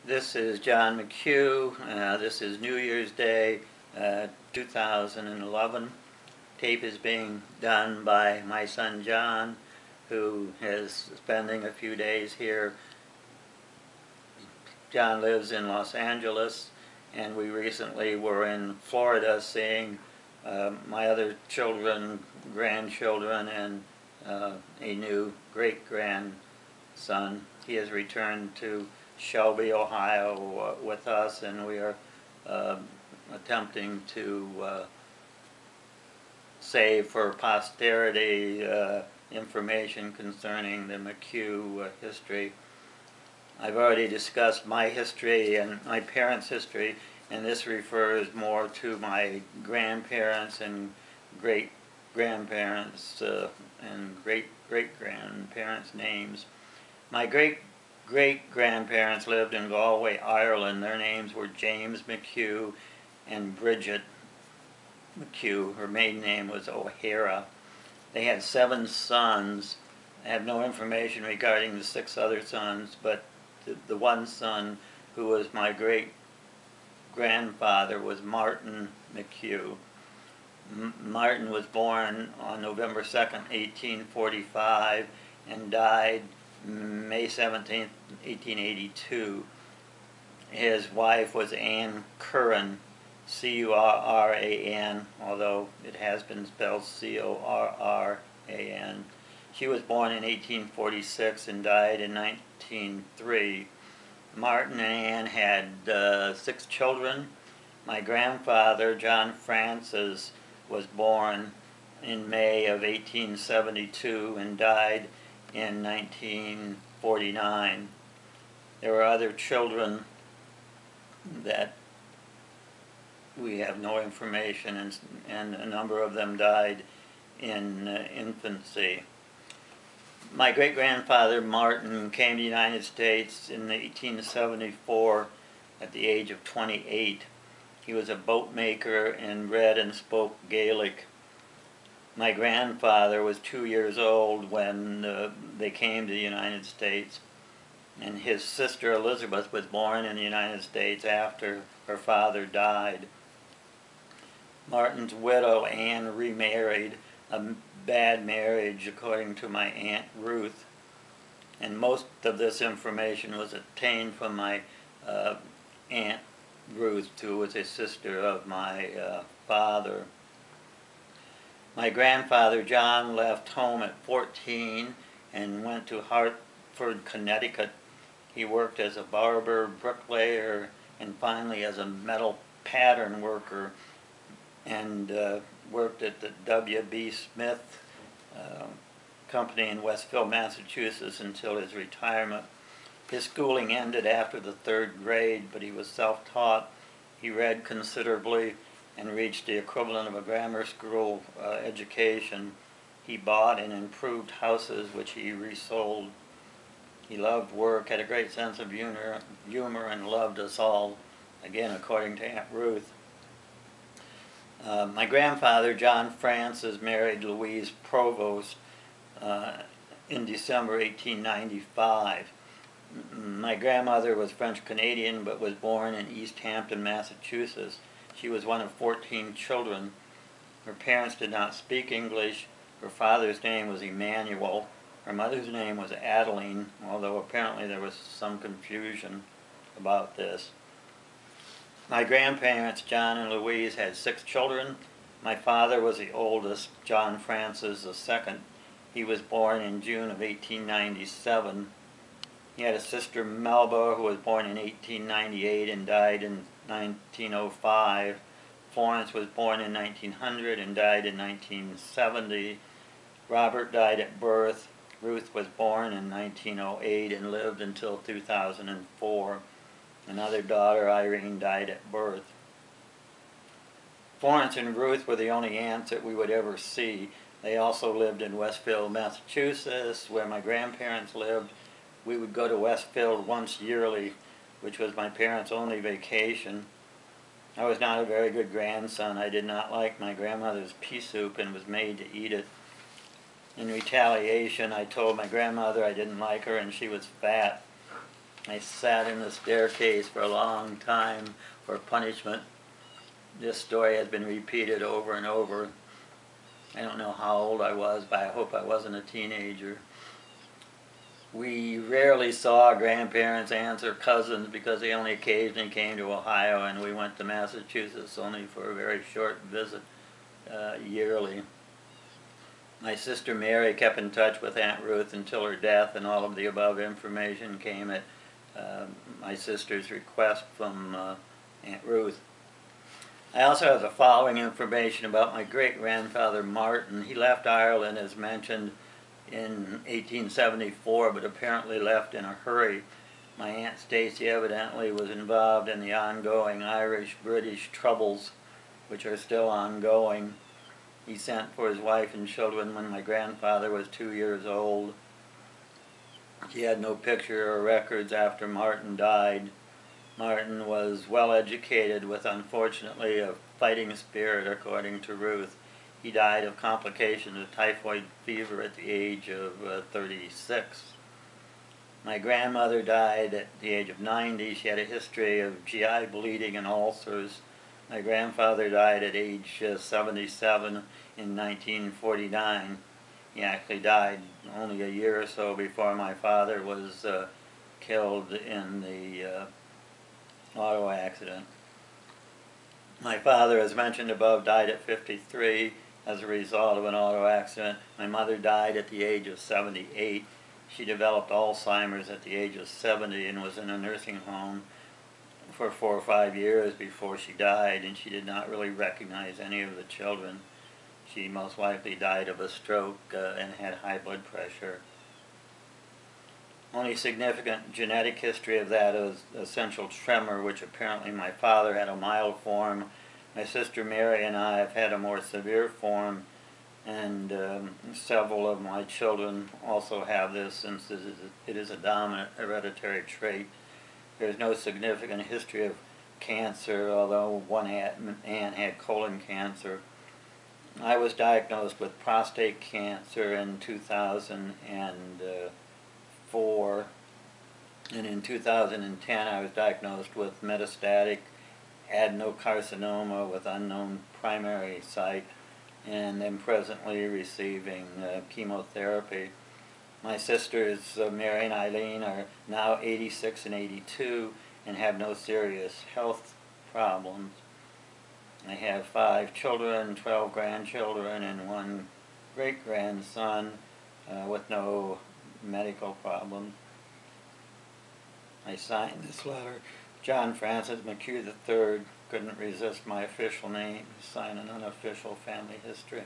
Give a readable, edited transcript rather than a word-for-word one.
This is John McHugh. This is New Year's Day 2011. Tape is being done by my son John, who is spending a few days here. John lives in Los Angeles, and we recently were in Florida seeing my other children, grandchildren, and a new great-grandson. He has returned to Shelby, Ohio with us, and we are attempting to save for posterity information concerning the McHugh history. I've already discussed my history and my parents' history, and this refers more to my grandparents and great-grandparents and great-great-grandparents' names. My great-grandparents lived in Galway, Ireland. Their names were James McHugh and Bridget McHugh. Her maiden name was O'Hara. They had 7 sons. I have no information regarding the 6 other sons, but the one son who was my great-grandfather was Martin McHugh. Martin was born on November 2nd, 1845, and died May 17, 1882. His wife was Anne Curran, C-U-R-R-A-N, although it has been spelled C-O-R-R-A-N. She was born in 1846 and died in 1903. Martin and Anne had 6 children. My grandfather, John Francis, was born in May of 1872 and died in 1949. There were other children that we have no information, and a number of them died in infancy. My great-grandfather Martin came to the United States in 1874 at the age of 28. He was a boat maker and read and spoke Gaelic. My grandfather was 2 years old when they came to the United States, and his sister Elizabeth was born in the United States after her father died. Martin's widow, Anne, remarried, a bad marriage according to my Aunt Ruth, and most of this information was obtained from my Aunt Ruth, who was a sister of my father. My grandfather John left home at 14 and went to Hartford, Connecticut. He worked as a barber, bricklayer, and finally as a metal pattern worker, and worked at the W.B. Smith company in Westville, Massachusetts until his retirement. His schooling ended after the 3rd grade, but he was self-taught. He read considerably and reached the equivalent of a grammar school education. He bought and improved houses which he resold. He loved work, had a great sense of humor, and loved us all, again according to Aunt Ruth. My grandfather, John Francis, married Louise Provost in December 1895. My grandmother was French-Canadian but was born in East Hampton, Massachusetts. She was one of 14 children. Her parents did not speak English. Her father's name was Emmanuel. Her mother's name was Adeline, although apparently there was some confusion about this. My grandparents, John and Louise, had 6 children. My father was the oldest, John Francis II. He was born in June of 1897. He had a sister, Melba, who was born in 1898 and died in 1905. Florence was born in 1900 and died in 1970. Robert died at birth. Ruth was born in 1908 and lived until 2004. Another daughter, Irene, died at birth. Florence and Ruth were the only aunts that we would ever see. They also lived in Westfield, Massachusetts, where my grandparents lived. We would go to Westfield once yearly, which was my parents' only vacation. I was not a very good grandson. I did not like my grandmother's pea soup and was made to eat it. In retaliation, I told my grandmother I didn't like her and she was fat. I sat in the staircase for a long time for punishment. This story has been repeated over and over. I don't know how old I was, but I hope I wasn't a teenager. We rarely saw grandparents, aunts, or cousins because they only occasionally came to Ohio, and we went to Massachusetts only for a very short visit yearly. My sister Mary kept in touch with Aunt Ruth until her death, and all of the above information came at my sister's request from Aunt Ruth. I also have the following information about my great-grandfather Martin. He left Ireland, as mentioned, in 1874, but apparently left in a hurry. My Aunt Stacy evidently was involved in the ongoing Irish-British troubles, which are still ongoing. He sent for his wife and children when my grandfather was 2 years old. He had no picture or records after Martin died. Martin was well educated with, unfortunately, a fighting spirit, according to Ruth. He died of complications of typhoid fever at the age of 36. My grandmother died at the age of 90. She had a history of GI bleeding and ulcers. My grandfather died at age 77 in 1949. He actually died only a year or so before my father was killed in the auto accident. My father, as mentioned above, died at 53 as a result of an auto accident. My mother died at the age of 78. She developed Alzheimer's at the age of 70 and was in a nursing home for 4 or 5 years before she died, and she did not really recognize any of the children. She most likely died of a stroke and had high blood pressure. Only significant genetic history of that is essential tremor, which apparently my father had a mild form. My sister Mary and I have had a more severe form, and several of my children also have this, since it is a dominant hereditary trait. There's no significant history of cancer, although one aunt had colon cancer. I was diagnosed with prostate cancer in 2004, and in 2010 I was diagnosed with metastatic adenocarcinoma with unknown primary site, and am presently receiving chemotherapy. My sisters Mary and Eileen are now 86 and 82 and have no serious health problems. I have 5 children, 12 grandchildren, and 1 great-grandson with no medical problems. I signed this letter. John Francis McHugh III couldn't resist my official name. Sign an unofficial family history.